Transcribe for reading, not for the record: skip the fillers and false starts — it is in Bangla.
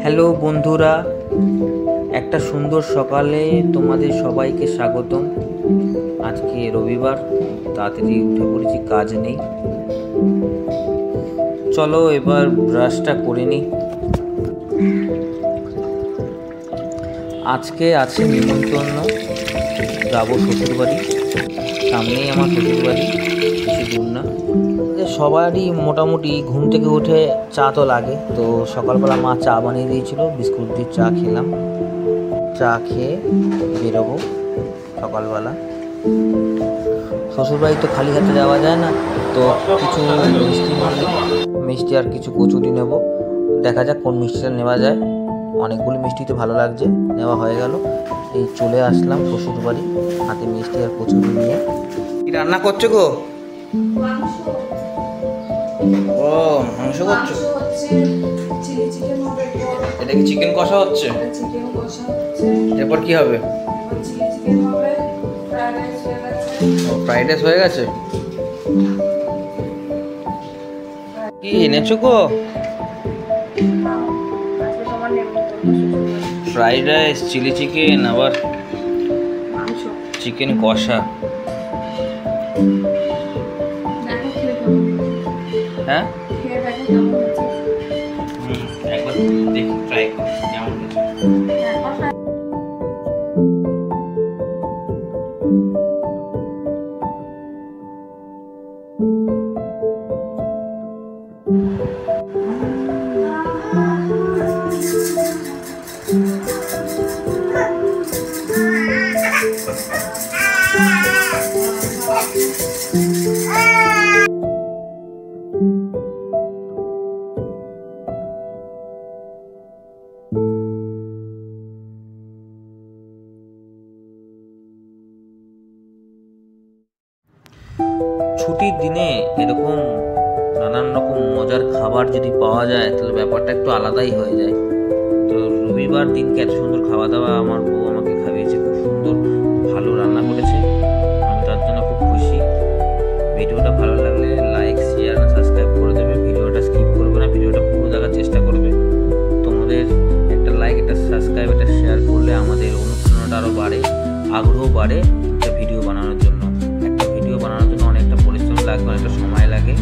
হ্যালো বন্ধুরা, একটা সুন্দর সকালে তোমাদের সবাইকে স্বাগতম। আজকে রবিবার, তাড়াতাড়ি উঠে পড়েছি, কাজ নেই। চলো এবার ব্রাশটা করে নিই। আজকে আছে নিমন্ত্রণ, যাবো শ্বশুরবাড়ি। সামনেই আমার শ্বশুরবাড়ি, বেশি দূর না। সবারই মোটামুটি ঘুম থেকে উঠে চা তো লাগে, তো সকালবেলা মা চা বানিয়ে দিয়েছিল, বিস্কুট দিয়ে চা খেলাম। চা খেয়ে বেরোবো সকালবেলা। শ্বশুরবাড়ি তো খালি হাতে যাওয়া যায় না, তো কিছু মিষ্টি আর কিছু কচুরি নেব। দেখা যাক কোন মিষ্টিটা নেওয়া যায়। অনেকগুলো মিষ্টি তো ভালো লাগছে, নেওয়া হয়ে গেল। এই চলে আসলাম শ্বশুরবাড়ি, হাতে মিষ্টি আর কচুরি নিয়ে। কি রান্না করছো গো? ও, মাংস করছো? এটা কি চিকেন কষা হচ্ছে? এরপর কি হবে? ফ্রাইড রাইস হয়ে গেছে। কি এনেছো গো? ফ্রাইড রাইস, চিলি চিকেন, আবার চিকেন কষা। হ্যাঁ, একবার দেখি, ট্রাই করি কেমন হয়েছে। ছুটির দিনে এরকম নানান রকম মজার খাবার যদি পাওয়া যায়, তাহলে ব্যাপারটা একটু আলাদাই হয়ে যায়। তো রবিবার দিনকে এত সুন্দর খাওয়া দাওয়া আমার বউ আমাকে খাইয়েছে, খুব সুন্দর ভালো রান্না করেছে। আমি তার জন্য খুব খুশি। ভিডিওটা ভালো লাগলে লাইক, শেয়ার, সাবস্ক্রাইব করে দেবে। ভিডিওটা স্কিপ করবে না, ভিডিওটা পুরো দেখার চেষ্টা করবে। তোমাদের একটা লাইক, একটা সাবস্ক্রাইব, একটা শেয়ার করলে আমাদের অনুপ্রেরণাটা আরও বাড়ে, আগ্রহ বাড়ে একটা ভিডিও বানানোর জন্য। একটা ভিডিও বানানোর জন্য অনেকটা পরিশ্রম লাগে, অনেকটা সময় লাগে।